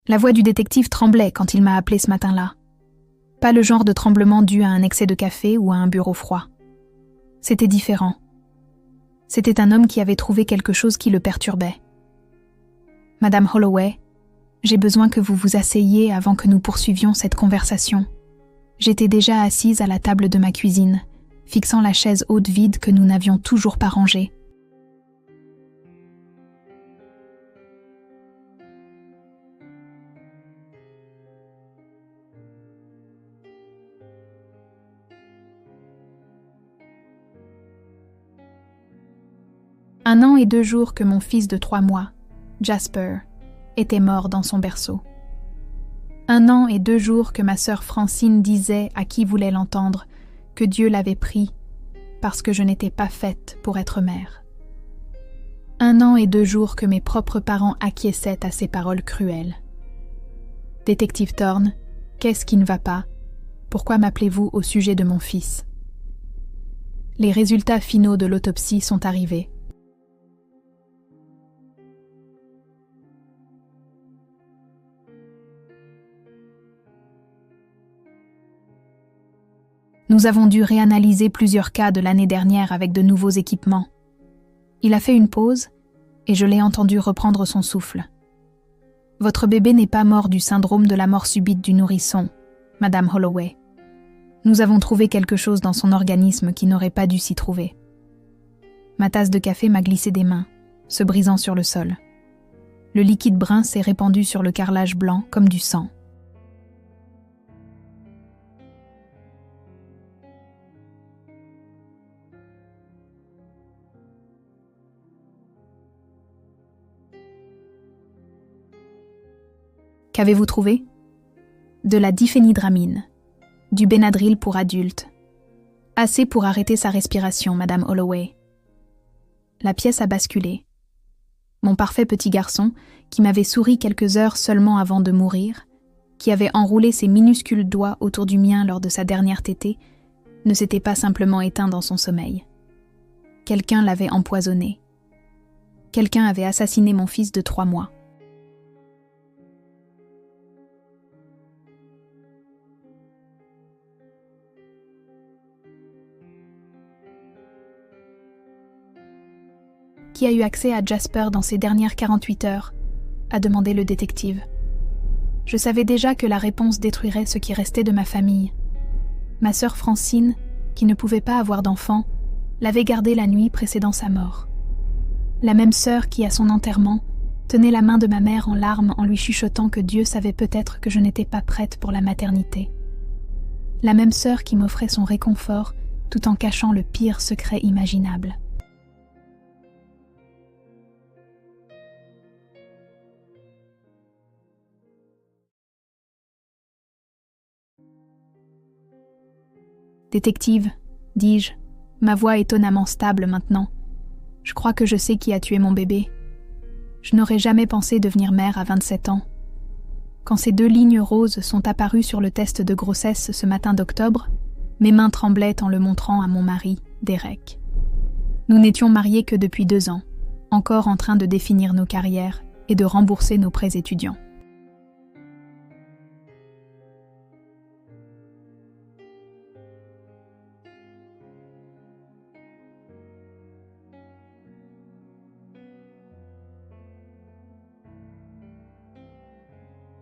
La voix du détective tremblait quand il m'a appelé ce matin-là. Pas le genre de tremblement dû à un excès de café ou à un bureau froid. C'était différent. C'était un homme qui avait trouvé quelque chose qui le perturbait. « Madame Holloway, j'ai besoin que vous vous asseyiez avant que nous poursuivions cette conversation. » J'étais déjà assise à la table de ma cuisine, fixant la chaise haute vide que nous n'avions toujours pas rangée. Un an et 2 jours que mon fils de 3 mois, Jasper, était mort dans son berceau. 1 an et 2 jours que ma sœur Francine disait à qui voulait l'entendre que Dieu l'avait pris parce que je n'étais pas faite pour être mère. 1 an et 2 jours que mes propres parents acquiesçaient à ces paroles cruelles. Détective Thorne, qu'est-ce qui ne va pas? Pourquoi m'appelez-vous au sujet de mon fils? Les résultats finaux de l'autopsie sont arrivés. Nous avons dû réanalyser plusieurs cas de l'année dernière avec de nouveaux équipements. Il a fait une pause et je l'ai entendu reprendre son souffle. Votre bébé n'est pas mort du syndrome de la mort subite du nourrisson, Madame Holloway. Nous avons trouvé quelque chose dans son organisme qui n'aurait pas dû s'y trouver. Ma tasse de café m'a glissé des mains, se brisant sur le sol. Le liquide brun s'est répandu sur le carrelage blanc comme du sang. Qu'avez-vous trouvé? De la diphénhydramine, du Benadryl pour adultes. Assez pour arrêter sa respiration, Madame Holloway. La pièce a basculé. Mon parfait petit garçon, qui m'avait souri quelques heures seulement avant de mourir, qui avait enroulé ses minuscules doigts autour du mien lors de sa dernière tétée, ne s'était pas simplement éteint dans son sommeil. Quelqu'un l'avait empoisonné. Quelqu'un avait assassiné mon fils de 3 mois. Qui a eu accès à Jasper dans ces dernières 48 heures? A demandé le détective. Je savais déjà que la réponse détruirait ce qui restait de ma famille. Ma sœur Francine, qui ne pouvait pas avoir d'enfant, l'avait gardée la nuit précédant sa mort. La même sœur qui, à son enterrement, tenait la main de ma mère en larmes en lui chuchotant que Dieu savait peut-être que je n'étais pas prête pour la maternité. La même sœur qui m'offrait son réconfort tout en cachant le pire secret imaginable. Détective, dis-je, ma voix étonnamment stable maintenant. Je crois que je sais qui a tué mon bébé. Je n'aurais jamais pensé devenir mère à 27 ans. Quand ces 2 lignes roses sont apparues sur le test de grossesse ce matin d'octobre, mes mains tremblaient en le montrant à mon mari, Derek. Nous n'étions mariés que depuis 2 ans, encore en train de définir nos carrières et de rembourser nos prêts étudiants.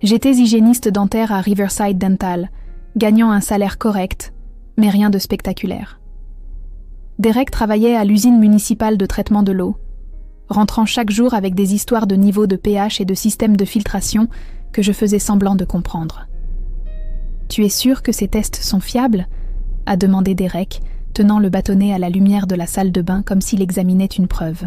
J'étais hygiéniste dentaire à Riverside Dental, gagnant un salaire correct, mais rien de spectaculaire. Derek travaillait à l'usine municipale de traitement de l'eau, rentrant chaque jour avec des histoires de niveau de pH et de système de filtration que je faisais semblant de comprendre. « Tu es sûr que ces tests sont fiables ?» a demandé Derek, tenant le bâtonnet à la lumière de la salle de bain comme s'il examinait une preuve.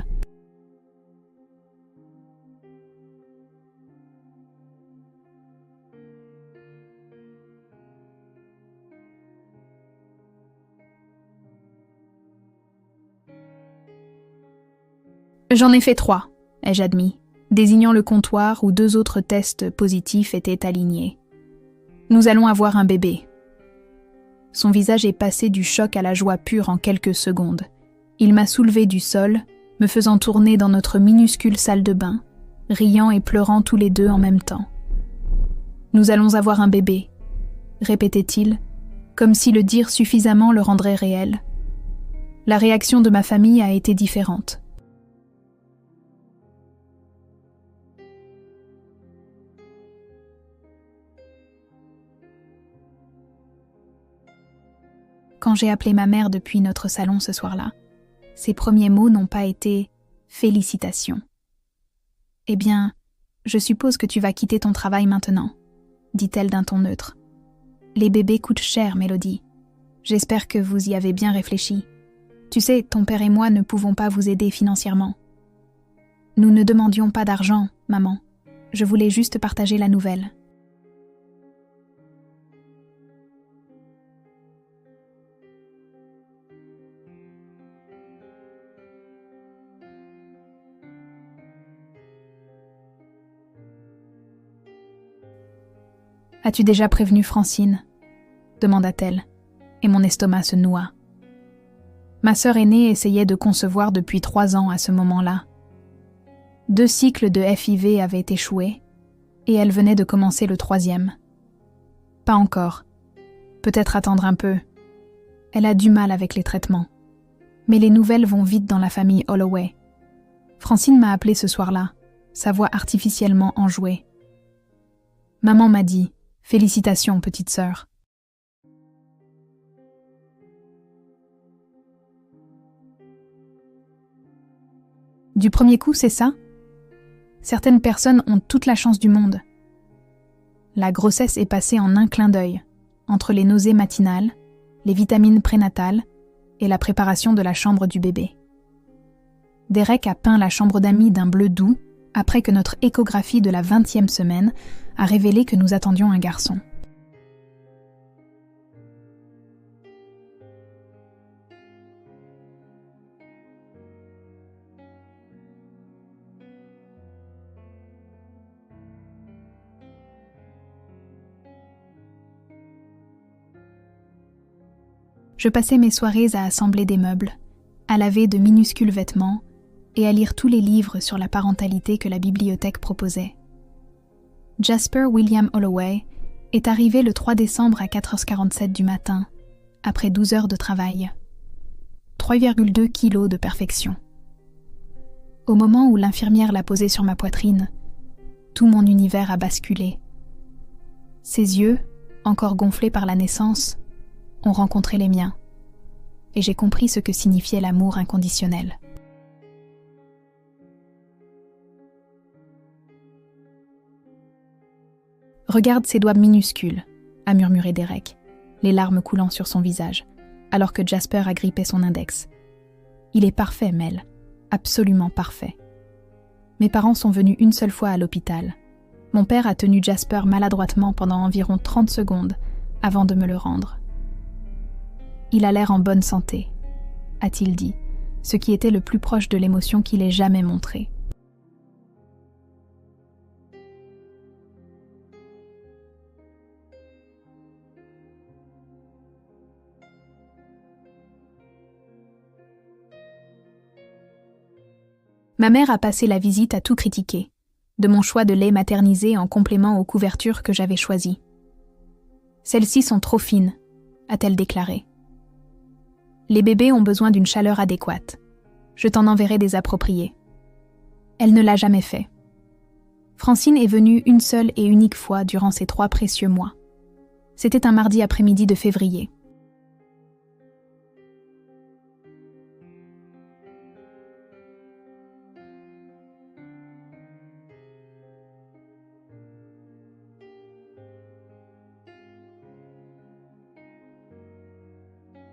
J'en ai fait 3, ai-je admis, désignant le comptoir où 2 autres tests positifs étaient alignés. Nous allons avoir un bébé. Son visage est passé du choc à la joie pure en quelques secondes. Il m'a soulevé du sol, me faisant tourner dans notre minuscule salle de bain, riant et pleurant tous les 2 en même temps. Nous allons avoir un bébé, répétait-il, comme si le dire suffisamment le rendrait réel. La réaction de ma famille a été différente. Quand j'ai appelé ma mère depuis notre salon ce soir-là, ses premiers mots n'ont pas été « félicitations ». « Eh bien, je suppose que tu vas quitter ton travail maintenant », dit-elle d'un ton neutre. « Les bébés coûtent cher, Mélodie. J'espère que vous y avez bien réfléchi. Tu sais, ton père et moi ne pouvons pas vous aider financièrement. » Nous ne demandions pas d'argent, maman. Je voulais juste partager la nouvelle. « As-tu déjà prévenu Francine ?» demanda-t-elle, et mon estomac se noua. Ma sœur aînée essayait de concevoir depuis 3 ans à ce moment-là. 2 cycles de FIV avaient échoué, et elle venait de commencer le 3e. Pas encore. Peut-être attendre un peu. Elle a du mal avec les traitements. Mais les nouvelles vont vite dans la famille Holloway. Francine m'a appelée ce soir-là, sa voix artificiellement enjouée. Maman m'a dit « Félicitations, petite sœur ». Du premier coup, c'est ça ? Certaines personnes ont toute la chance du monde. La grossesse est passée en un clin d'œil, entre les nausées matinales, les vitamines prénatales et la préparation de la chambre du bébé. Derek a peint la chambre d'amis d'un bleu doux après que notre échographie de la 20e semaine a révélé que nous attendions un garçon. Je passais mes soirées à assembler des meubles, à laver de minuscules vêtements et à lire tous les livres sur la parentalité que la bibliothèque proposait. Jasper William Holloway est arrivé le 3 décembre à 4h47 du matin, après 12 heures de travail. 3,2 kilos de perfection. Au moment où l'infirmière l'a posé sur ma poitrine, tout mon univers a basculé. Ses yeux, encore gonflés par la naissance, ont rencontré les miens, et j'ai compris ce que signifiait l'amour inconditionnel. « Regarde ses doigts minuscules », a murmuré Derek, les larmes coulant sur son visage, alors que Jasper agrippait son index. « Il est parfait, Mel, absolument parfait. » Mes parents sont venus une seule fois à l'hôpital. Mon père a tenu Jasper maladroitement pendant environ 30 secondes avant de me le rendre. « Il a l'air en bonne santé », a-t-il dit, ce qui était le plus proche de l'émotion qu'il ait jamais montrée. Ma mère a passé la visite à tout critiquer, de mon choix de lait maternisé en complément aux couvertures que j'avais choisies. « Celles-ci sont trop fines », a-t-elle déclaré. « Les bébés ont besoin d'une chaleur adéquate. Je t'en enverrai des appropriés. » Elle ne l'a jamais fait. Francine est venue une seule et unique fois durant ces 3 précieux mois. C'était un mardi après-midi de février.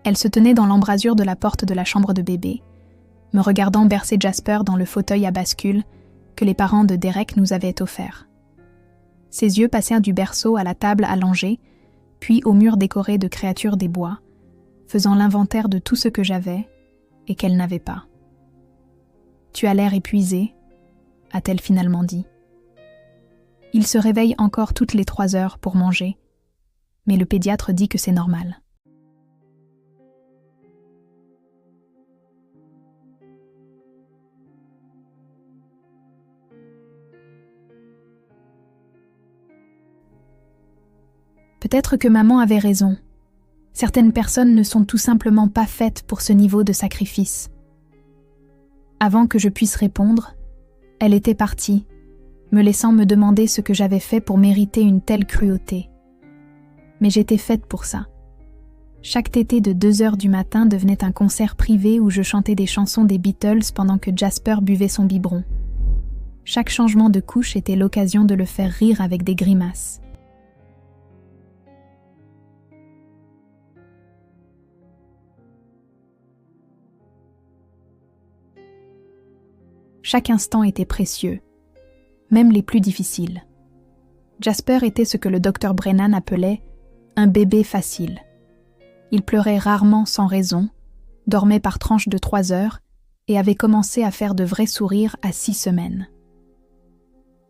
Elle se tenait dans l'embrasure de la porte de la chambre de bébé, me regardant bercer Jasper dans le fauteuil à bascule que les parents de Derek nous avaient offert. Ses yeux passèrent du berceau à la table allongée, puis au mur décoré de créatures des bois, faisant l'inventaire de tout ce que j'avais et qu'elle n'avait pas. « Tu as l'air épuisé », a-t-elle finalement dit. Il se réveille encore toutes les 3 heures pour manger, mais le pédiatre dit que c'est normal. Peut-être que maman avait raison. Certaines personnes ne sont tout simplement pas faites pour ce niveau de sacrifice. Avant que je puisse répondre, elle était partie, me laissant me demander ce que j'avais fait pour mériter une telle cruauté. Mais j'étais faite pour ça. Chaque tétée de 2h du matin devenait un concert privé où je chantais des chansons des Beatles pendant que Jasper buvait son biberon. Chaque changement de couche était l'occasion de le faire rire avec des grimaces. Chaque instant était précieux, même les plus difficiles. Jasper était ce que le docteur Brennan appelait un bébé facile. Il pleurait rarement sans raison, dormait par tranches de 3 heures et avait commencé à faire de vrais sourires à 6 semaines.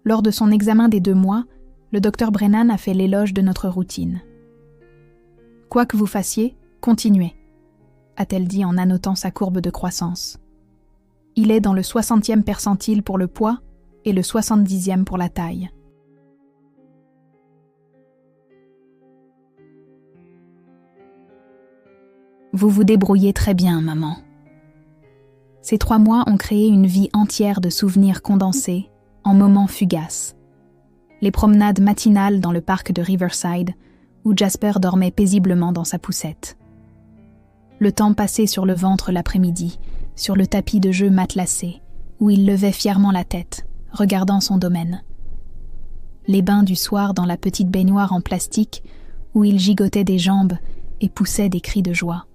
Lors de son examen des 2 mois, le docteur Brennan a fait l'éloge de notre routine. « Quoi que vous fassiez, continuez », a-t-elle dit en annotant sa courbe de croissance. Il est dans le 60e percentile pour le poids et le 70e pour la taille. Vous vous débrouillez très bien, maman. Ces 3 mois ont créé une vie entière de souvenirs condensés, en moments fugaces. Les promenades matinales dans le parc de Riverside, où Jasper dormait paisiblement dans sa poussette. Le temps passé sur le ventre l'après-midi, sur le tapis de jeu matelassé, où il levait fièrement la tête, regardant son domaine. Les bains du soir dans la petite baignoire en plastique, où il gigotait des jambes et poussait des cris de joie.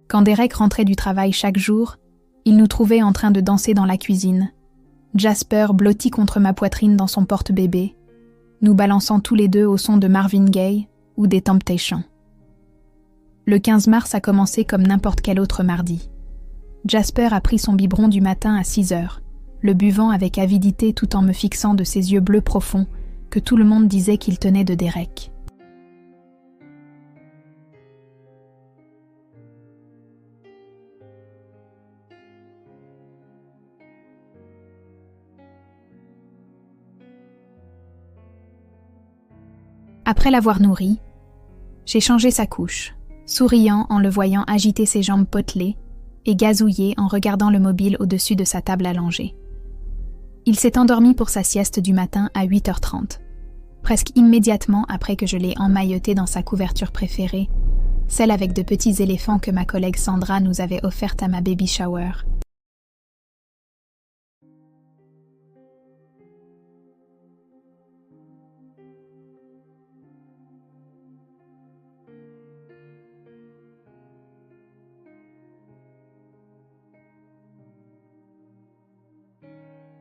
Quand Derek rentrait du travail chaque jour, il nous trouvait en train de danser dans la cuisine, Jasper blotti contre ma poitrine dans son porte-bébé, nous balançant tous les deux au son de Marvin Gaye ou des Temptations. Le 15 mars a commencé comme n'importe quel autre mardi. Jasper a pris son biberon du matin à 6 heures, le buvant avec avidité tout en me fixant de ses yeux bleus profonds que tout le monde disait qu'il tenait de Derek. Après l'avoir nourri, j'ai changé sa couche, souriant en le voyant agiter ses jambes potelées et gazouiller en regardant le mobile au-dessus de sa table allongée. Il s'est endormi pour sa sieste du matin à 8h30, presque immédiatement après que je l'ai emmailloté dans sa couverture préférée, celle avec de petits éléphants que ma collègue Sandra nous avait offerte à ma baby shower.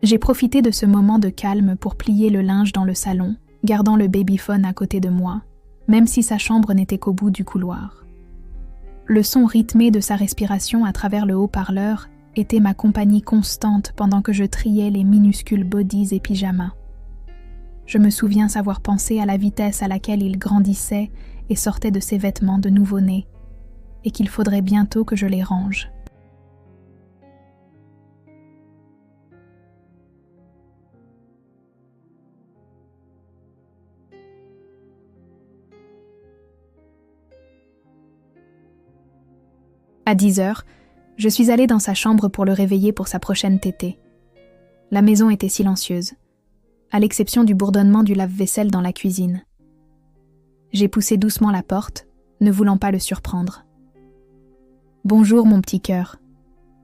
J'ai profité de ce moment de calme pour plier le linge dans le salon, gardant le babyphone à côté de moi, même si sa chambre n'était qu'au bout du couloir. Le son rythmé de sa respiration à travers le haut-parleur était ma compagnie constante pendant que je triais les minuscules bodies et pyjamas. Je me souviens savoir pensé à la vitesse à laquelle il grandissait et sortait de ses vêtements de nouveau-né, et qu'il faudrait bientôt que je les range. À 10h, je suis allée dans sa chambre pour le réveiller pour sa prochaine tétée. La maison était silencieuse, à l'exception du bourdonnement du lave-vaisselle dans la cuisine. J'ai poussé doucement la porte, ne voulant pas le surprendre. « Bonjour, mon petit cœur »,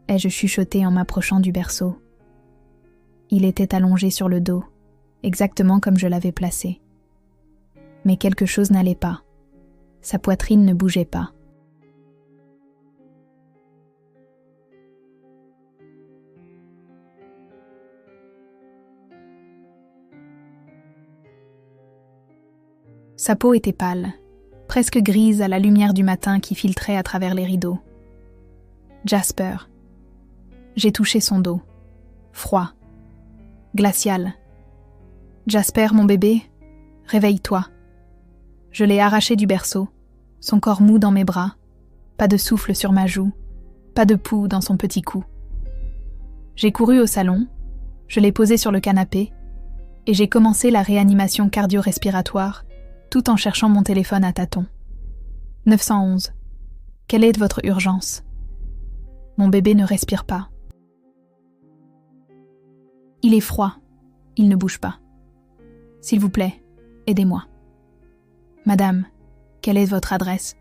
ai-je chuchoté en m'approchant du berceau. Il était allongé sur le dos, exactement comme je l'avais placé. Mais quelque chose n'allait pas. Sa poitrine ne bougeait pas. Sa peau était pâle, presque grise à la lumière du matin qui filtrait à travers les rideaux. Jasper. J'ai touché son dos. Froid. Glacial. Jasper, mon bébé, réveille-toi. Je l'ai arraché du berceau, son corps mou dans mes bras, pas de souffle sur ma joue, pas de pouls dans son petit cou. J'ai couru au salon, je l'ai posé sur le canapé et j'ai commencé la réanimation cardio-respiratoire tout en cherchant mon téléphone à tâtons. 911. Quelle est votre urgence? Mon bébé ne respire pas. Il est froid, il ne bouge pas. S'il vous plaît, aidez-moi. Madame, quelle est votre adresse?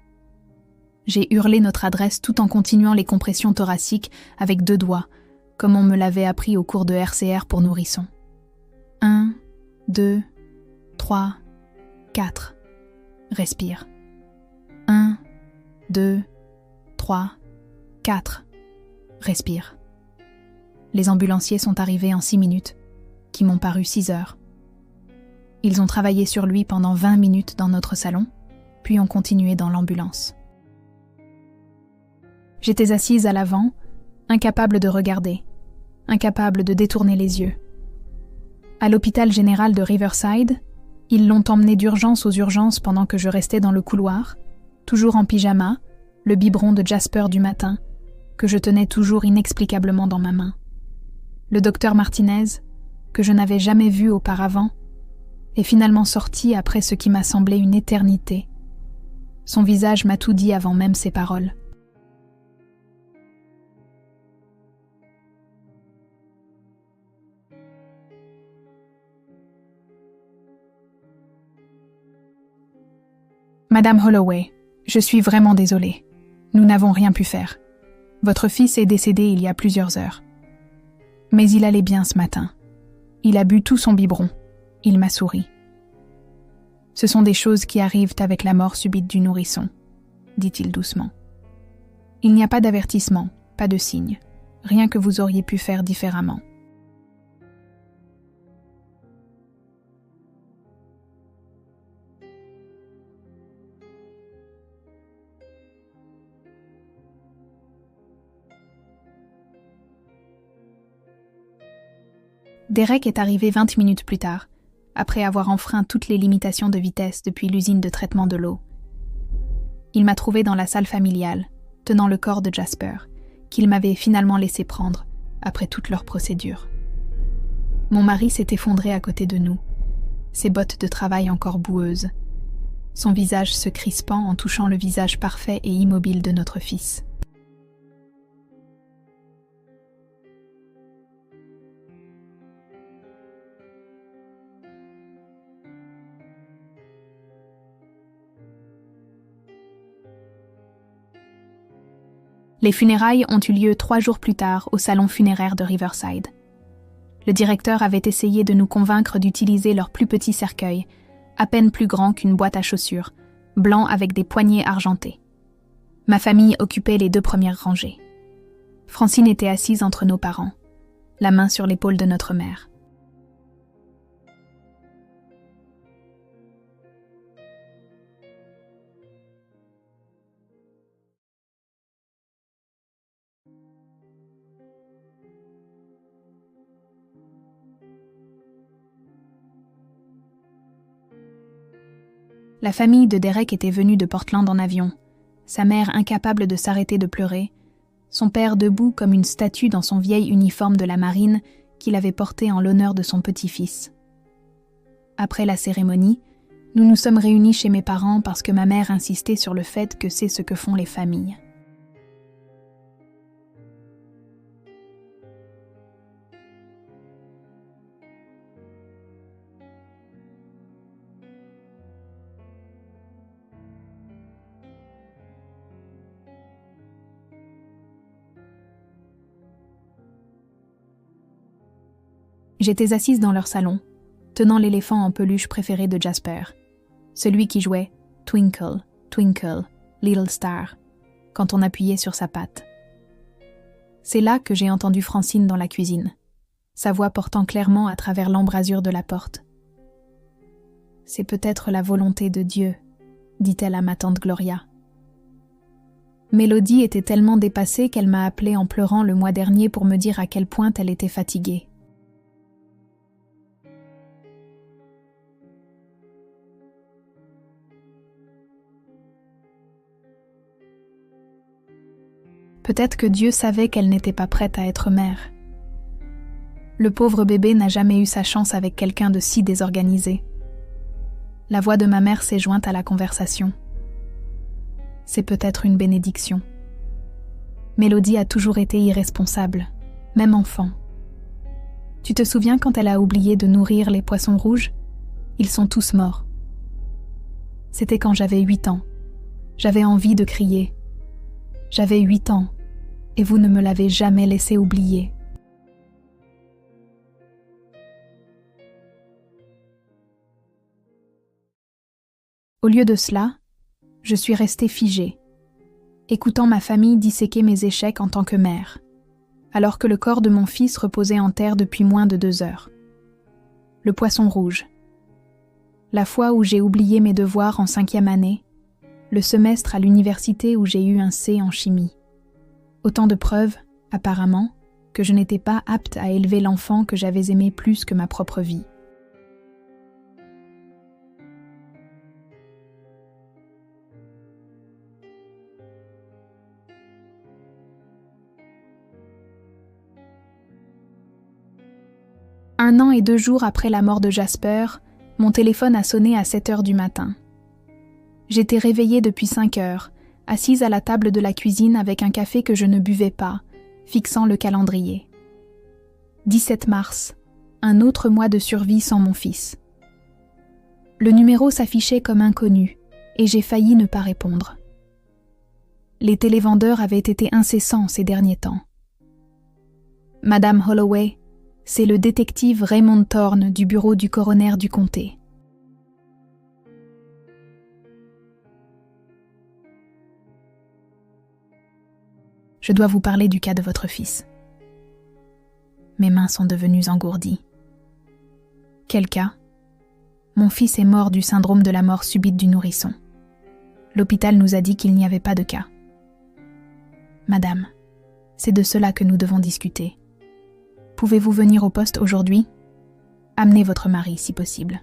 J'ai hurlé notre adresse tout en continuant les compressions thoraciques avec 2 doigts, comme on me l'avait appris au cours de RCR pour nourrissons. 1, 2, 3, 4. Respire. 1, 2, 3, 4. Respire. Les ambulanciers sont arrivés en 6 minutes, qui m'ont paru 6 heures. Ils ont travaillé sur lui pendant 20 minutes dans notre salon, puis ont continué dans l'ambulance. J'étais assise à l'avant, incapable de regarder, incapable de détourner les yeux. À l'hôpital général de Riverside, ils l'ont emmené d'urgence aux urgences pendant que je restais dans le couloir, toujours en pyjama, le biberon de Jasper du matin, que je tenais toujours inexplicablement dans ma main. Le docteur Martinez, que je n'avais jamais vu auparavant, est finalement sorti après ce qui m'a semblé une éternité. Son visage m'a tout dit avant même ses paroles. Madame Holloway, je suis vraiment désolée. Nous n'avons rien pu faire. Votre fils est décédé il y a plusieurs heures. Mais il allait bien ce matin. Il a bu tout son biberon. Il m'a souri. Ce sont des choses qui arrivent avec la mort subite du nourrisson, dit-il doucement. Il n'y a pas d'avertissement, pas de signe, rien que vous auriez pu faire différemment. Derek est arrivé 20 minutes plus tard, après avoir enfreint toutes les limitations de vitesse depuis l'usine de traitement de l'eau. Il m'a trouvé dans la salle familiale, tenant le corps de Jasper, qu'il m'avait finalement laissé prendre, après toute leur procédure. Mon mari s'est effondré à côté de nous, ses bottes de travail encore boueuses, son visage se crispant en touchant le visage parfait et immobile de notre fils. Les funérailles ont eu lieu 3 jours plus tard au salon funéraire de Riverside. Le directeur avait essayé de nous convaincre d'utiliser leur plus petit cercueil, à peine plus grand qu'une boîte à chaussures, blanc avec des poignées argentées. Ma famille occupait les 2 premières rangées. Francine était assise entre nos parents, la main sur l'épaule de notre mère. La famille de Derek était venue de Portland en avion, sa mère incapable de s'arrêter de pleurer, son père debout comme une statue dans son vieil uniforme de la marine qu'il avait porté en l'honneur de son petit-fils. Après la cérémonie, nous nous sommes réunis chez mes parents parce que ma mère insistait sur le fait que c'est ce que font les familles. J'étais assise dans leur salon, tenant l'éléphant en peluche préféré de Jasper, celui qui jouait « Twinkle, twinkle, little star » quand on appuyait sur sa patte. C'est là que j'ai entendu Francine dans la cuisine, sa voix portant clairement à travers l'embrasure de la porte. « C'est peut-être la volonté de Dieu », dit-elle à ma tante Gloria. Mélodie était tellement dépassée qu'elle m'a appelée en pleurant le mois dernier pour me dire à quel point elle était fatiguée. Peut-être que Dieu savait qu'elle n'était pas prête à être mère. Le pauvre bébé n'a jamais eu sa chance avec quelqu'un de si désorganisé. La voix de ma mère s'est jointe à la conversation. C'est peut-être une bénédiction. Mélodie a toujours été irresponsable, même enfant. Tu te souviens quand elle a oublié de nourrir les poissons rouges? Ils sont tous morts. C'était quand j'avais 8 ans. J'avais envie de crier. J'avais 8 ans, et vous ne me l'avez jamais laissé oublier. Au lieu de cela, je suis restée figée, écoutant ma famille disséquer mes échecs en tant que mère, alors que le corps de mon fils reposait en terre depuis moins de 2 heures. Le poisson rouge. La fois où j'ai oublié mes devoirs en 5e année, le semestre à l'université où j'ai eu un C en chimie. Autant de preuves, apparemment, que je n'étais pas apte à élever l'enfant que j'avais aimé plus que ma propre vie. Un an et 2 jours après la mort de Jasper, mon téléphone a sonné à 7 heures du matin. J'étais réveillée depuis 5 heures, assise à la table de la cuisine avec un café que je ne buvais pas, fixant le calendrier. 17 mars, un autre mois de survie sans mon fils. Le numéro s'affichait comme inconnu, et j'ai failli ne pas répondre. Les télévendeurs avaient été incessants ces derniers temps. Madame Holloway, c'est le détective Raymond Thorne du bureau du coroner du comté. Je dois vous parler du cas de votre fils. Mes mains sont devenues engourdies. Quel cas? Mon fils est mort du syndrome de la mort subite du nourrisson. L'hôpital nous a dit qu'il n'y avait pas de cas. Madame, c'est de cela que nous devons discuter. Pouvez-vous venir au poste aujourd'hui? Amenez votre mari, si possible.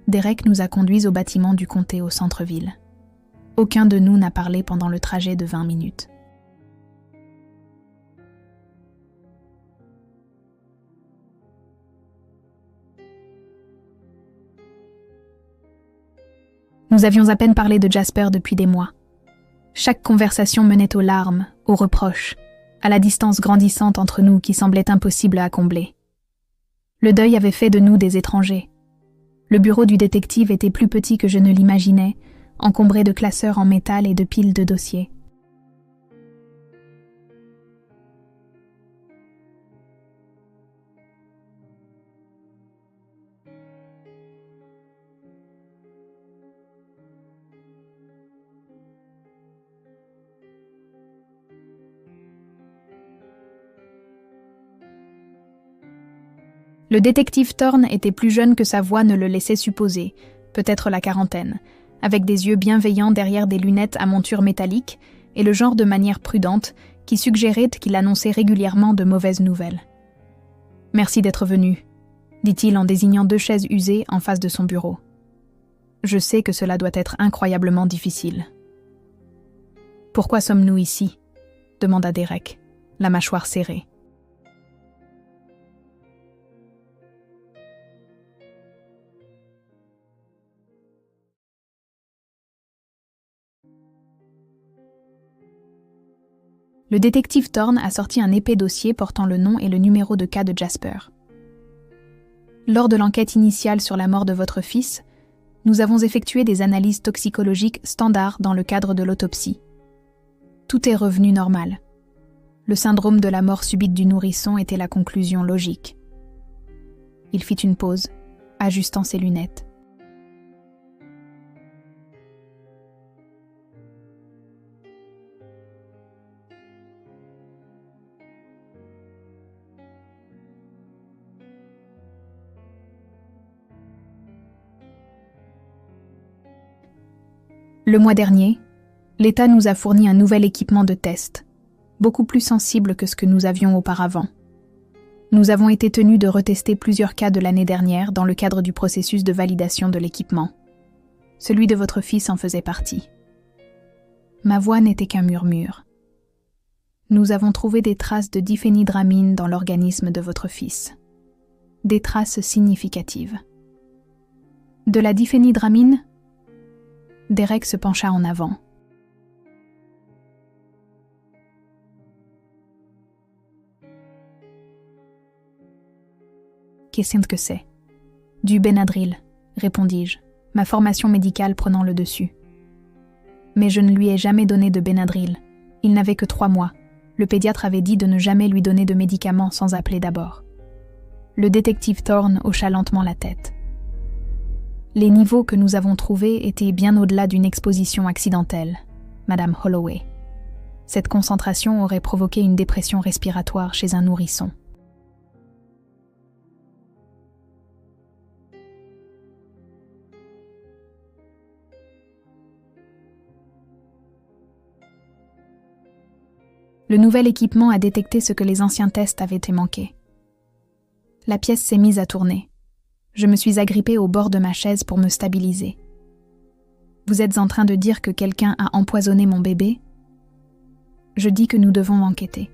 Derek nous a conduits au bâtiment du comté au centre-ville. Aucun de nous n'a parlé pendant le trajet de 20 minutes. Nous avions à peine parlé de Jasper depuis des mois. Chaque conversation menait aux larmes, aux reproches, à la distance grandissante entre nous qui semblait impossible à combler. Le deuil avait fait de nous des étrangers. Le bureau du détective était plus petit que je ne l'imaginais, encombré de classeurs en métal et de piles de dossiers. Le détective Thorne était plus jeune que sa voix ne le laissait supposer, peut-être la quarantaine, avec des yeux bienveillants derrière des lunettes à monture métallique et le genre de manière prudente qui suggérait qu'il annonçait régulièrement de mauvaises nouvelles. « Merci d'être venu », dit-il en désignant 2 chaises usées en face de son bureau. « Je sais que cela doit être incroyablement difficile. »« Pourquoi sommes-nous ici ?» demanda Derek, la mâchoire serrée. Le détective Thorne a sorti un épais dossier portant le nom et le numéro de cas de Jasper. Lors de l'enquête initiale sur la mort de votre fils, nous avons effectué des analyses toxicologiques standards dans le cadre de l'autopsie. Tout est revenu normal. Le syndrome de la mort subite du nourrisson était la conclusion logique. Il fit une pause, ajustant ses lunettes. Le mois dernier, l'État nous a fourni un nouvel équipement de test, beaucoup plus sensible que ce que nous avions auparavant. Nous avons été tenus de retester plusieurs cas de l'année dernière dans le cadre du processus de validation de l'équipement. Celui de votre fils en faisait partie. Ma voix n'était qu'un murmure. Nous avons trouvé des traces de diphénhydramine dans l'organisme de votre fils. Des traces significatives. De la diphénhydramine ? Derek se pencha en avant. Qu'est-ce que c'est ? Du Benadryl, répondis-je, ma formation médicale prenant le dessus. Mais je ne lui ai jamais donné de Benadryl. Il n'avait que 3 mois. Le pédiatre avait dit de ne jamais lui donner de médicaments sans appeler d'abord. Le détective Thorne hocha lentement la tête. Les niveaux que nous avons trouvés étaient bien au-delà d'une exposition accidentelle, Madame Holloway. Cette concentration aurait provoqué une dépression respiratoire chez un nourrisson. Le nouvel équipement a détecté ce que les anciens tests avaient manqué. La pièce s'est mise à tourner. Je me suis agrippée au bord de ma chaise pour me stabiliser. Vous êtes en train de dire que quelqu'un a empoisonné mon bébé ? Je dis que nous devons enquêter.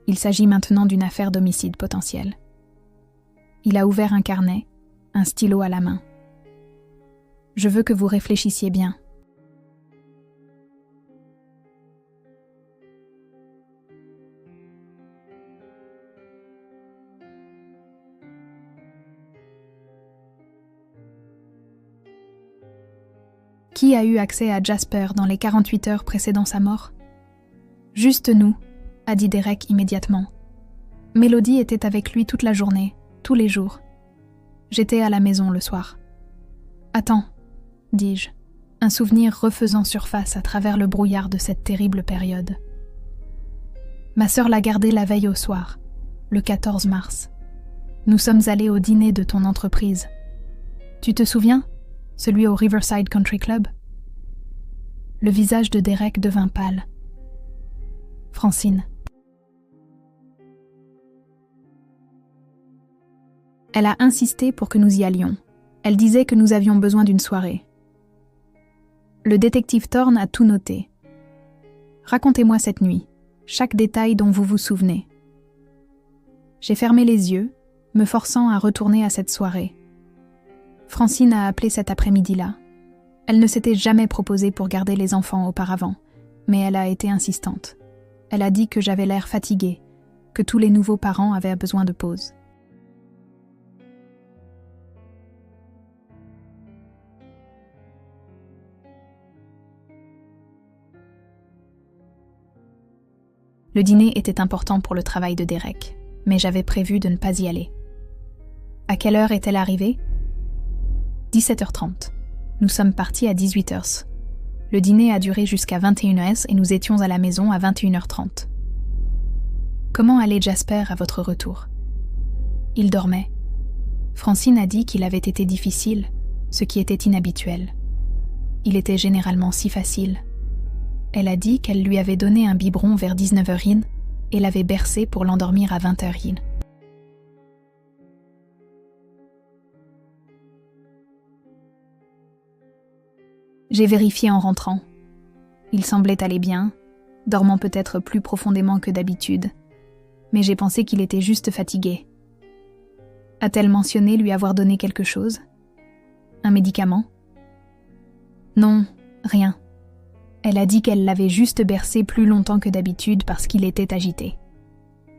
Il s'agit maintenant d'une affaire d'homicide potentiel. Il a ouvert un carnet, un stylo à la main. Je veux que vous réfléchissiez bien. Qui a eu accès à Jasper dans les 48 heures précédant sa mort ? Juste nous, a dit Derek immédiatement. Mélodie était avec lui toute la journée, tous les jours. J'étais à la maison le soir. Attends, dis-je, un souvenir refaisant surface à travers le brouillard de cette terrible période. Ma sœur l'a gardé la veille au soir, le 14 mars. Nous sommes allés au dîner de ton entreprise. Tu te souviens ? Celui au Riverside Country Club ? Le visage de Derek devint pâle. Francine. Elle a insisté pour que nous y allions. Elle disait que nous avions besoin d'une soirée. Le détective Thorne a tout noté. Racontez-moi cette nuit, chaque détail dont vous vous souvenez. J'ai fermé les yeux, me forçant à retourner à cette soirée. Francine a appelé cet après-midi-là. Elle ne s'était jamais proposée pour garder les enfants auparavant, mais elle a été insistante. Elle a dit que j'avais l'air fatiguée, que tous les nouveaux parents avaient besoin de pause. Le dîner était important pour le travail de Derek, mais j'avais prévu de ne pas y aller. À quelle heure est-elle arrivée ? 17h30. Nous sommes partis à 18h. Le dîner a duré jusqu'à 21h et nous étions à la maison à 21h30. Comment allait Jasper à votre retour ? Il dormait. Francine a dit qu'il avait été difficile, ce qui était inhabituel. Il était généralement si facile. Elle a dit qu'elle lui avait donné un biberon vers 19h et l'avait bercé pour l'endormir à 20h. J'ai vérifié en rentrant. Il semblait aller bien, dormant peut-être plus profondément que d'habitude, mais j'ai pensé qu'il était juste fatigué. A-t-elle mentionné lui avoir donné quelque chose ? Un médicament ? Non, rien. Elle a dit qu'elle l'avait juste bercé plus longtemps que d'habitude parce qu'il était agité.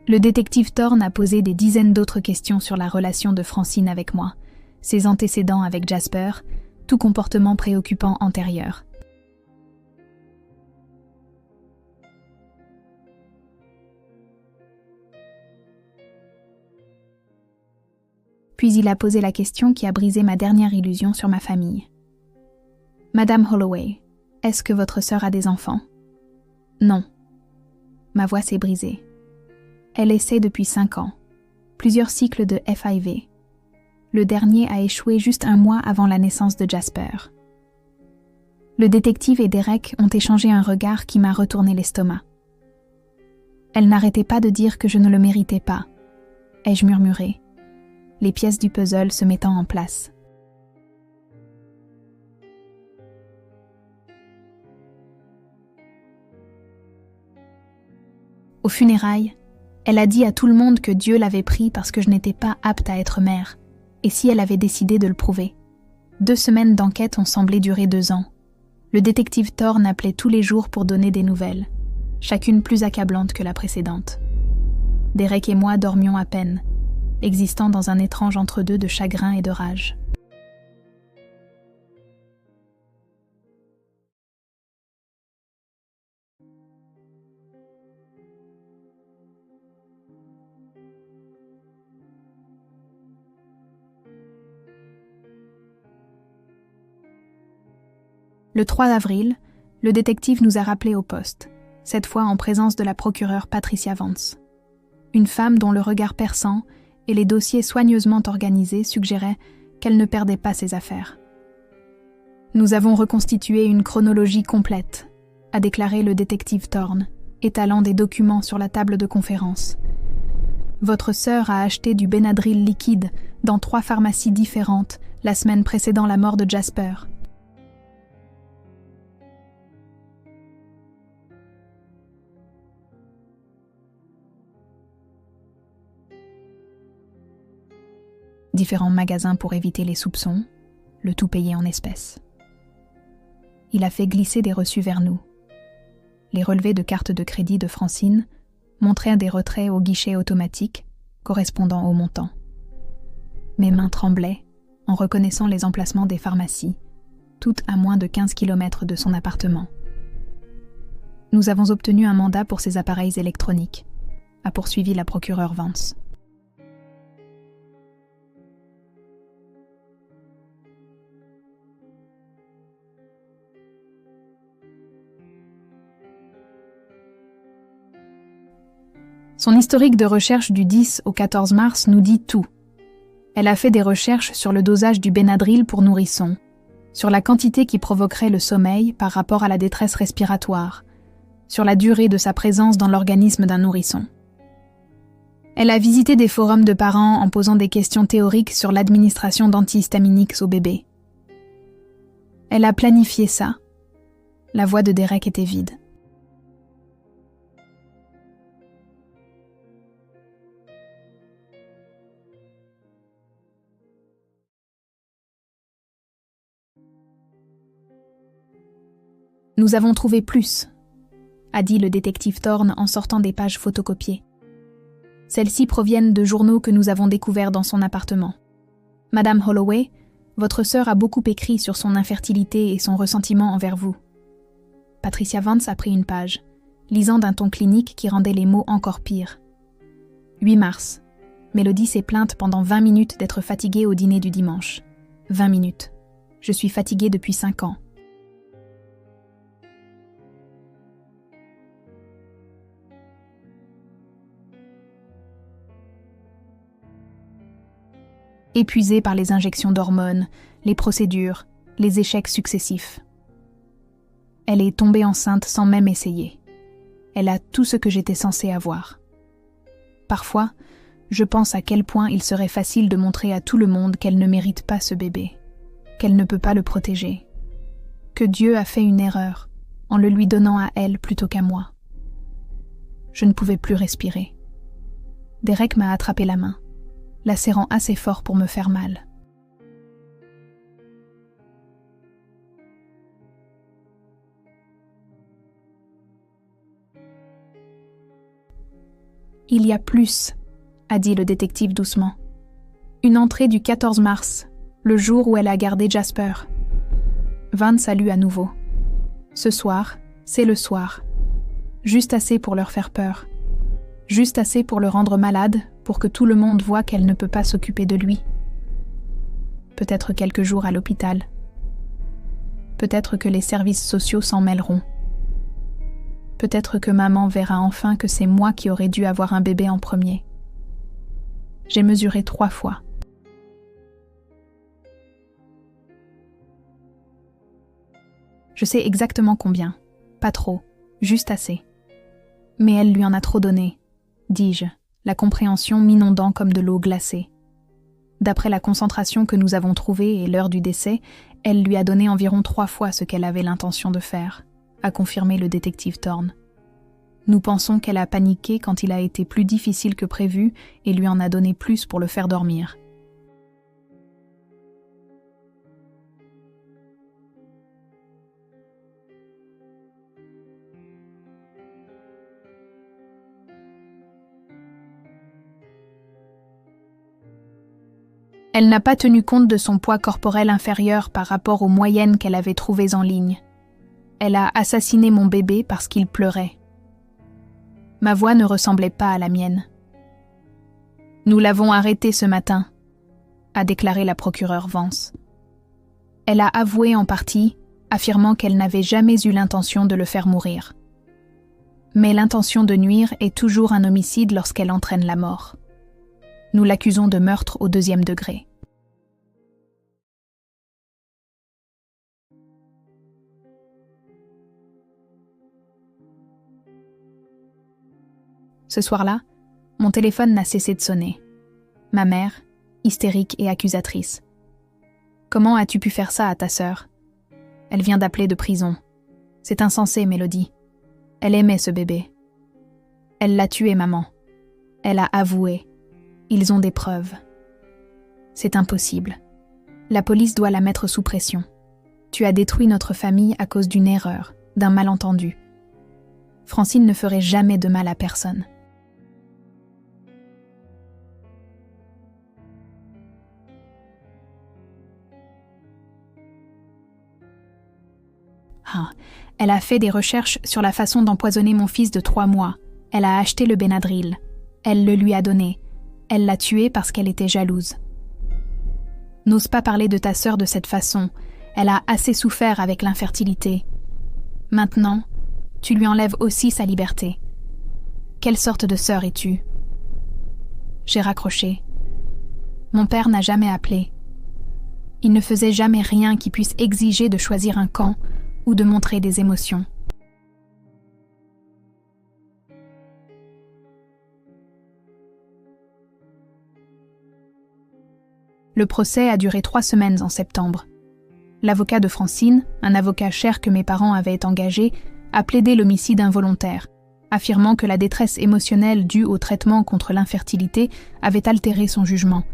Le détective Thorne a posé des dizaines d'autres questions sur la relation de Francine avec moi, ses antécédents avec Jasper, tout comportement préoccupant antérieur. Puis il a posé la question qui a brisé ma dernière illusion sur ma famille. « Madame Holloway, est-ce que votre sœur a des enfants ? » « Non. » Ma voix s'est brisée. Elle essaie depuis 5 ans. Plusieurs cycles de FIV. Le dernier a échoué juste 1 mois avant la naissance de Jasper. Le détective et Derek ont échangé un regard qui m'a retourné l'estomac. Elle n'arrêtait pas de dire que je ne le méritais pas, ai-je murmuré, les pièces du puzzle se mettant en place. Aux funérailles, elle a dit à tout le monde que Dieu l'avait pris parce que je n'étais pas apte à être mère, et si elle avait décidé de le prouver. 2 semaines d'enquête ont semblé durer 2 ans. Le détective Thorne appelait tous les jours pour donner des nouvelles, chacune plus accablante que la précédente. Derek et moi dormions à peine, existant dans un étrange entre-deux de chagrin et de rage. Le 3 avril, le détective nous a rappelés au poste, cette fois en présence de la procureure Patricia Vance. Une femme dont le regard perçant et les dossiers soigneusement organisés suggéraient qu'elle ne perdait pas ses affaires. Nous avons reconstitué une chronologie complète, a déclaré le détective Thorne, étalant des documents sur la table de conférence. Votre sœur a acheté du Benadryl liquide dans 3 pharmacies différentes la semaine précédant la mort de Jasper. Différents magasins pour éviter les soupçons, le tout payé en espèces. Il a fait glisser des reçus vers nous. Les relevés de carte de crédit de Francine montraient des retraits au guichet automatique correspondant au montant. Mes mains tremblaient en reconnaissant les emplacements des pharmacies, toutes à moins de 15 km de son appartement. Nous avons obtenu un mandat pour ces appareils électroniques, a poursuivi la procureure Vance. Son historique de recherche du 10 au 14 mars nous dit tout. Elle a fait des recherches sur le dosage du Benadryl pour nourrissons, sur la quantité qui provoquerait le sommeil par rapport à la détresse respiratoire, sur la durée de sa présence dans l'organisme d'un nourrisson. Elle a visité des forums de parents en posant des questions théoriques sur l'administration d'antihistaminiques aux bébés. Elle a planifié ça. La voix de Derek était vide. Nous avons trouvé plus, a dit le détective Thorne en sortant des pages photocopiées. Celles-ci proviennent de journaux que nous avons découverts dans son appartement. Madame Holloway, votre sœur a beaucoup écrit sur son infertilité et son ressentiment envers vous. Patricia Vance a pris une page, lisant d'un ton clinique qui rendait les mots encore pires. 8 mars. Mélodie s'est plainte pendant 20 minutes d'être fatiguée au dîner du dimanche. 20 minutes. Je suis fatiguée depuis 5 ans. Épuisée par les injections d'hormones, les procédures, les échecs successifs. Elle est tombée enceinte sans même essayer. Elle a tout ce que j'étais censée avoir. Parfois, je pense à quel point il serait facile de montrer à tout le monde qu'elle ne mérite pas ce bébé, qu'elle ne peut pas le protéger, que Dieu a fait une erreur en le lui donnant à elle plutôt qu'à moi. Je ne pouvais plus respirer. Derek m'a attrapé la main, la serrant assez fort pour me faire mal. Il y a plus, a dit le détective doucement. Une entrée du 14 mars, le jour où elle a gardé Jasper. Vance a lu à nouveau. Ce soir, c'est le soir. Juste assez pour leur faire peur. Juste assez pour le rendre malade, pour que tout le monde voie qu'elle ne peut pas s'occuper de lui. Peut-être quelques jours à l'hôpital. Peut-être que les services sociaux s'en mêleront. Peut-être que maman verra enfin que c'est moi qui aurais dû avoir un bébé en premier. J'ai mesuré 3 fois. Je sais exactement combien. Pas trop, juste assez. Mais elle lui en a trop donné, dis-je, la compréhension m'inondant comme de l'eau glacée. D'après la concentration que nous avons trouvée et l'heure du décès, elle lui a donné environ 3 fois ce qu'elle avait l'intention de faire, a confirmé le détective Thorne. Nous pensons qu'elle a paniqué quand il a été plus difficile que prévu et lui en a donné plus pour le faire dormir. Elle n'a pas tenu compte de son poids corporel inférieur par rapport aux moyennes qu'elle avait trouvées en ligne. Elle a assassiné mon bébé parce qu'il pleurait. Ma voix ne ressemblait pas à la mienne. Nous l'avons arrêtée ce matin, a déclaré la procureure Vance. Elle a avoué en partie, affirmant qu'elle n'avait jamais eu l'intention de le faire mourir. Mais l'intention de nuire est toujours un homicide lorsqu'elle entraîne la mort. Nous l'accusons de meurtre au 2e degré. Ce soir-là, mon téléphone n'a cessé de sonner. Ma mère, hystérique et accusatrice. « Comment as-tu pu faire ça à ta sœur ? Elle vient d'appeler de prison. C'est insensé, Mélodie. Elle aimait ce bébé. Elle l'a tué, maman. Elle a avoué. Ils ont des preuves. C'est impossible. La police doit la mettre sous pression. Tu as détruit notre famille à cause d'une erreur, d'un malentendu. Francine ne ferait jamais de mal à personne. » Elle a fait des recherches sur la façon d'empoisonner mon fils de 3 mois. Elle a acheté le Benadryl. Elle le lui a donné. Elle l'a tué parce qu'elle était jalouse. N'ose pas parler de ta sœur de cette façon. Elle a assez souffert avec l'infertilité. Maintenant, tu lui enlèves aussi sa liberté. Quelle sorte de sœur es-tu ? J'ai raccroché. Mon père n'a jamais appelé. Il ne faisait jamais rien qui puisse exiger de choisir un camp ou de montrer des émotions. Le procès a duré 3 semaines en septembre. L'avocat de Francine, un avocat cher que mes parents avaient engagé, a plaidé l'homicide involontaire, affirmant que la détresse émotionnelle due au traitement contre l'infertilité avait altéré son jugement.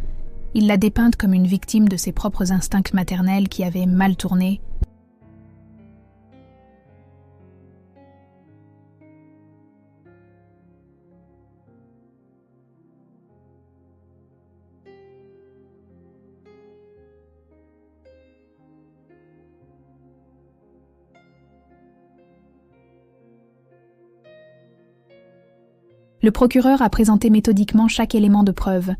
Il l'a dépeinte comme une victime de ses propres instincts maternels qui avaient mal tourné. Le procureur a présenté méthodiquement chaque élément de preuve,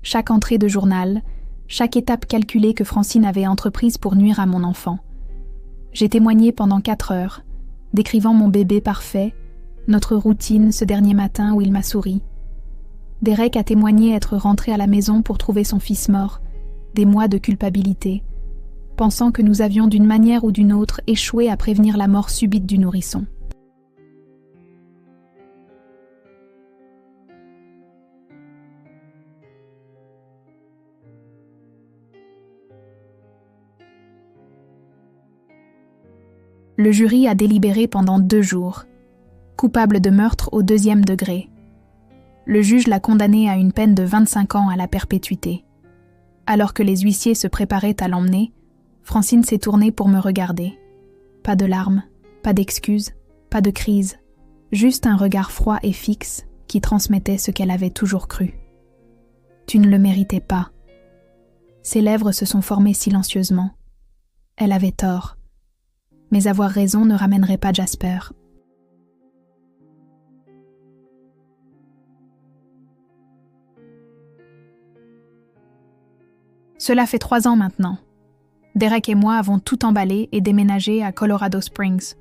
chaque entrée de journal, chaque étape calculée que Francine avait entreprise pour nuire à mon enfant. J'ai témoigné pendant 4 heures, décrivant mon bébé parfait, notre routine ce dernier matin où il m'a souri. Derek a témoigné être rentré à la maison pour trouver son fils mort, des mois de culpabilité, pensant que nous avions d'une manière ou d'une autre échoué à prévenir la mort subite du nourrisson. Le jury a délibéré pendant 2 jours. Coupable de meurtre au 2e degré. Le juge l'a condamné à une peine de 25 ans à la perpétuité. Alors que les huissiers se préparaient à l'emmener, Francine s'est tournée pour me regarder. Pas de larmes, pas d'excuses, pas de crise, juste un regard froid et fixe qui transmettait ce qu'elle avait toujours cru. Tu ne le méritais pas. Ses lèvres se sont formées silencieusement. Elle avait tort. Mais avoir raison ne ramènerait pas Jasper. Cela fait 3 ans maintenant. Derek et moi avons tout emballé et déménagé à Colorado Springs,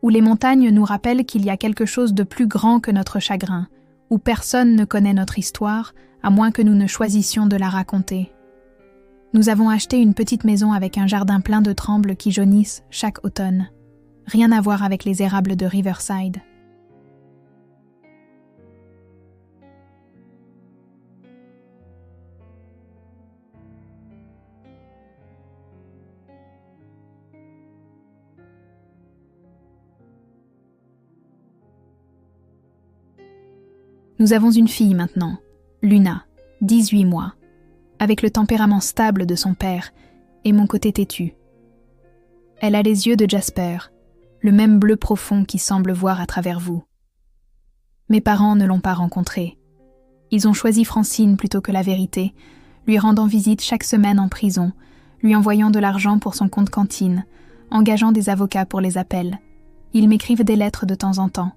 où les montagnes nous rappellent qu'il y a quelque chose de plus grand que notre chagrin, où personne ne connaît notre histoire, à moins que nous ne choisissions de la raconter. Nous avons acheté une petite maison avec un jardin plein de trembles qui jaunissent chaque automne. Rien à voir avec les érables de Riverside. Nous avons une fille maintenant, Luna, 18 mois, avec le tempérament stable de son père et mon côté têtu. Elle a les yeux de Jasper, le même bleu profond qui semble voir à travers vous. Mes parents ne l'ont pas rencontrée. Ils ont choisi Francine plutôt que la vérité, lui rendant visite chaque semaine en prison, lui envoyant de l'argent pour son compte cantine, engageant des avocats pour les appels. Ils m'écrivent des lettres de temps en temps.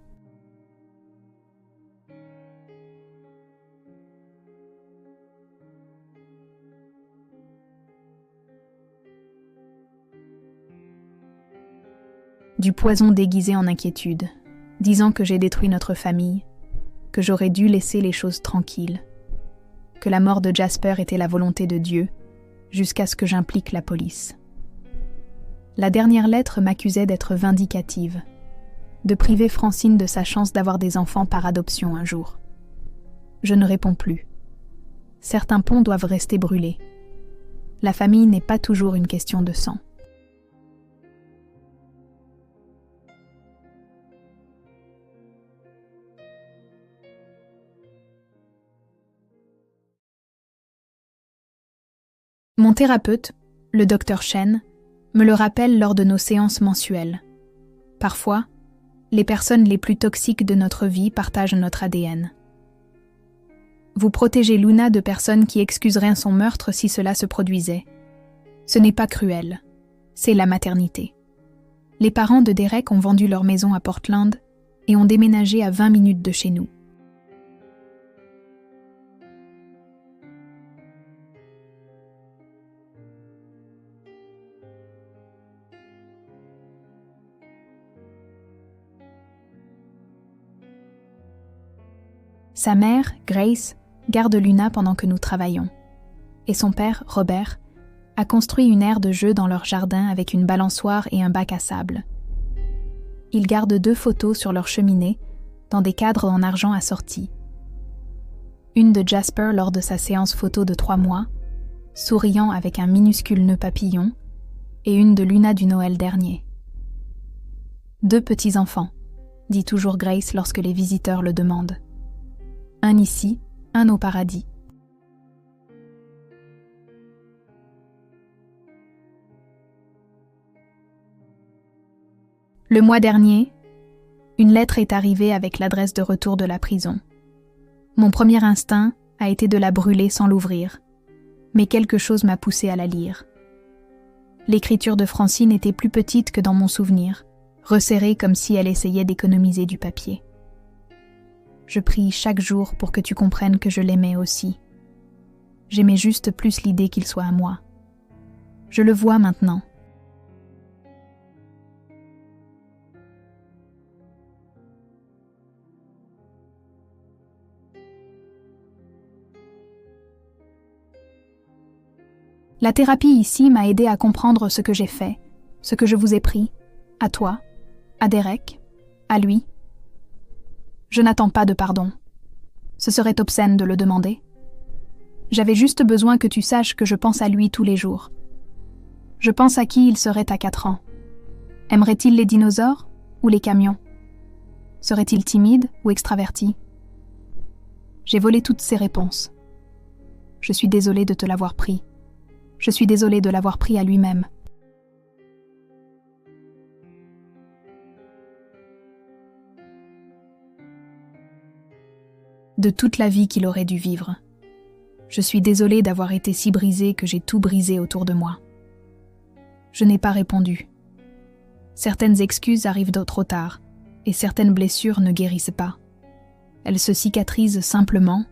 Du poison déguisé en inquiétude, disant que j'ai détruit notre famille, que j'aurais dû laisser les choses tranquilles, que la mort de Jasper était la volonté de Dieu, jusqu'à ce que j'implique la police. La dernière lettre m'accusait d'être vindicative, de priver Francine de sa chance d'avoir des enfants par adoption un jour. Je ne réponds plus. Certains ponts doivent rester brûlés. La famille n'est pas toujours une question de sang. Mon thérapeute, le Dr Chen, me le rappelle lors de nos séances mensuelles. Parfois, les personnes les plus toxiques de notre vie partagent notre ADN. Vous protégez Luna de personnes qui excuseraient son meurtre si cela se produisait. Ce n'est pas cruel, c'est la maternité. Les parents de Derek ont vendu leur maison à Portland et ont déménagé à 20 minutes de chez nous. Sa mère, Grace, garde Luna pendant que nous travaillons. Et son père, Robert, a construit une aire de jeu dans leur jardin avec une balançoire et un bac à sable. Ils gardent 2 photos sur leur cheminée, dans des cadres en argent assortis. Une de Jasper lors de sa séance photo de 3 mois, souriant avec un minuscule nœud papillon, et une de Luna du Noël dernier. 2 petits-enfants, dit toujours Grace lorsque les visiteurs le demandent. Un ici, un au paradis. Le mois dernier, une lettre est arrivée avec l'adresse de retour de la prison. Mon premier instinct a été de la brûler sans l'ouvrir, mais quelque chose m'a poussé à la lire. L'écriture de Francine était plus petite que dans mon souvenir, resserrée comme si elle essayait d'économiser du papier. Je prie chaque jour pour que tu comprennes que je l'aimais aussi. J'aimais juste plus l'idée qu'il soit à moi. Je le vois maintenant. La thérapie ici m'a aidé à comprendre ce que j'ai fait, ce que je vous ai pris, à toi, à Derek, à lui. Je n'attends pas de pardon. Ce serait obscène de le demander. J'avais juste besoin que tu saches que je pense à lui tous les jours. Je pense à qui il serait à 4 ans. Aimerait-il les dinosaures ou les camions? Serait-il timide ou extraverti? J'ai volé toutes ces réponses. Je suis désolée de te l'avoir pris. Je suis désolée de l'avoir pris à lui-même. De toute la vie qu'il aurait dû vivre. Je suis désolée d'avoir été si brisée que j'ai tout brisé autour de moi. Je n'ai pas répondu. Certaines excuses arrivent trop tard, et certaines blessures ne guérissent pas. Elles se cicatrisent simplement,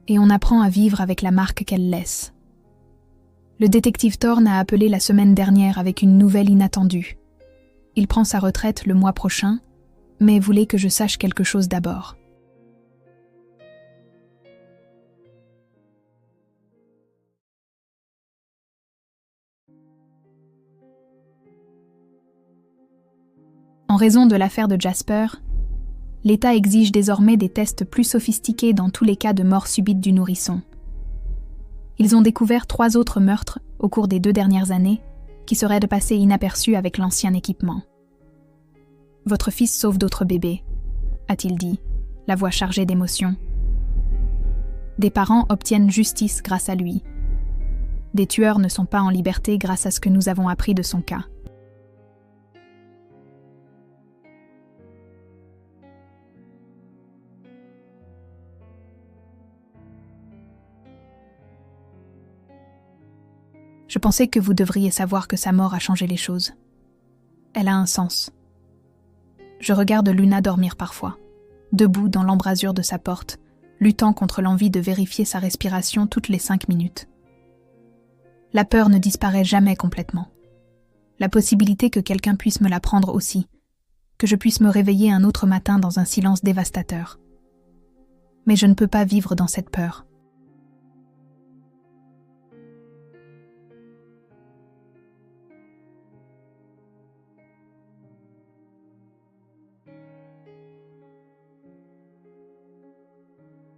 et on apprend à vivre avec la marque qu'elles laissent. Le détective Thorne a appelé la semaine dernière avec une nouvelle inattendue. Il prend sa retraite le mois prochain, mais voulait que je sache quelque chose d'abord. En raison de l'affaire de Jasper, l'État exige désormais des tests plus sophistiqués dans tous les cas de mort subite du nourrisson. Ils ont découvert 3 autres meurtres au cours des 2 dernières années qui seraient de passer inaperçus avec l'ancien équipement. « Votre fils sauve d'autres bébés », a-t-il dit, la voix chargée d'émotion. Des parents obtiennent justice grâce à lui. Des tueurs ne sont pas en liberté grâce à ce que nous avons appris de son cas. Je pensais que vous devriez savoir que sa mort a changé les choses. Elle a un sens. Je regarde Luna dormir parfois, debout dans l'embrasure de sa porte, luttant contre l'envie de vérifier sa respiration toutes les 5 minutes. La peur ne disparaît jamais complètement. La possibilité que quelqu'un puisse me la prendre aussi, que je puisse me réveiller un autre matin dans un silence dévastateur. Mais je ne peux pas vivre dans cette peur.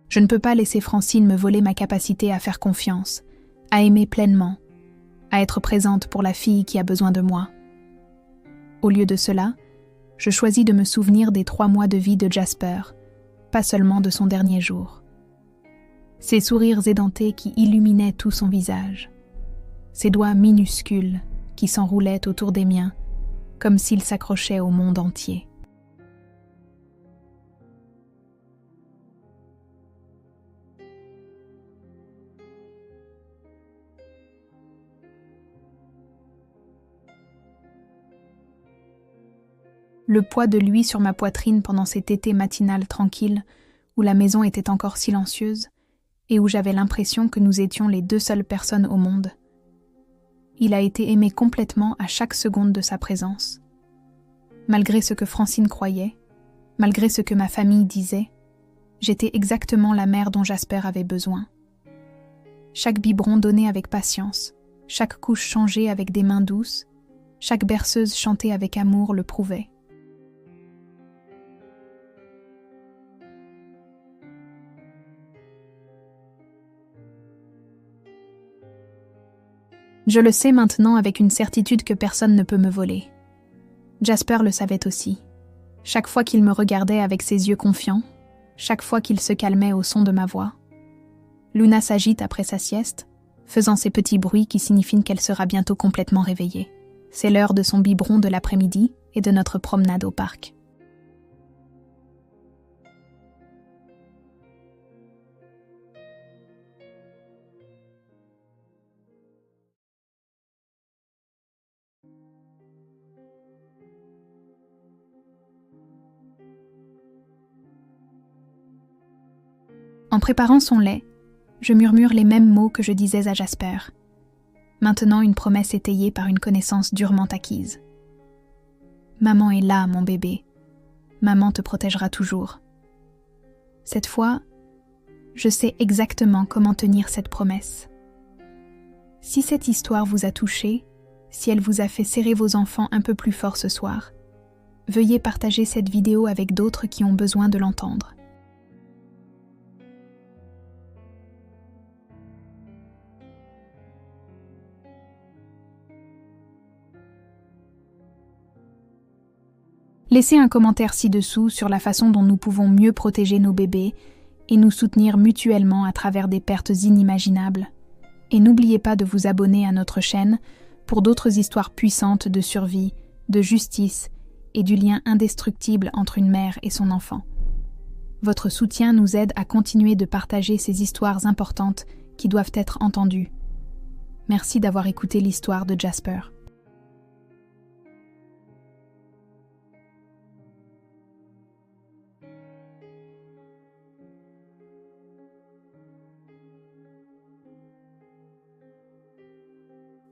Je ne peux pas laisser Francine me voler ma capacité à faire confiance, à aimer pleinement, à être présente pour la fille qui a besoin de moi. Au lieu de cela, je choisis de me souvenir des 3 mois de vie de Jasper, pas seulement de son dernier jour. Ses sourires édentés qui illuminaient tout son visage, ses doigts minuscules qui s'enroulaient autour des miens, comme s'ils s'accrochaient au monde entier. Le poids de lui sur ma poitrine pendant cet été matinal tranquille, où la maison était encore silencieuse, et où j'avais l'impression que nous étions les 2 seules personnes au monde. Il a été aimé complètement à chaque seconde de sa présence. Malgré ce que Francine croyait, malgré ce que ma famille disait, j'étais exactement la mère dont Jasper avait besoin. Chaque biberon donné avec patience, chaque couche changée avec des mains douces, chaque berceuse chantée avec amour le prouvait. Je le sais maintenant avec une certitude que personne ne peut me voler. Jasper le savait aussi. Chaque fois qu'il me regardait avec ses yeux confiants, chaque fois qu'il se calmait au son de ma voix. Luna s'agite après sa sieste, faisant ces petits bruits qui signifient qu'elle sera bientôt complètement réveillée. C'est l'heure de son biberon de l'après-midi et de notre promenade au parc. En préparant son lait, je murmure les mêmes mots que je disais à Jasper. Maintenant une promesse étayée par une connaissance durement acquise. Maman est là, mon bébé. Maman te protégera toujours. Cette fois, je sais exactement comment tenir cette promesse. Si cette histoire vous a touché, si elle vous a fait serrer vos enfants un peu plus fort ce soir, veuillez partager cette vidéo avec d'autres qui ont besoin de l'entendre. Laissez un commentaire ci-dessous sur la façon dont nous pouvons mieux protéger nos bébés et nous soutenir mutuellement à travers des pertes inimaginables. Et n'oubliez pas de vous abonner à notre chaîne pour d'autres histoires puissantes de survie, de justice et du lien indestructible entre une mère et son enfant. Votre soutien nous aide à continuer de partager ces histoires importantes qui doivent être entendues. Merci d'avoir écouté l'histoire de Jasper.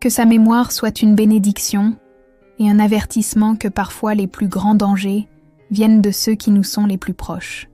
Que sa mémoire soit une bénédiction et un avertissement que parfois les plus grands dangers viennent de ceux qui nous sont les plus proches.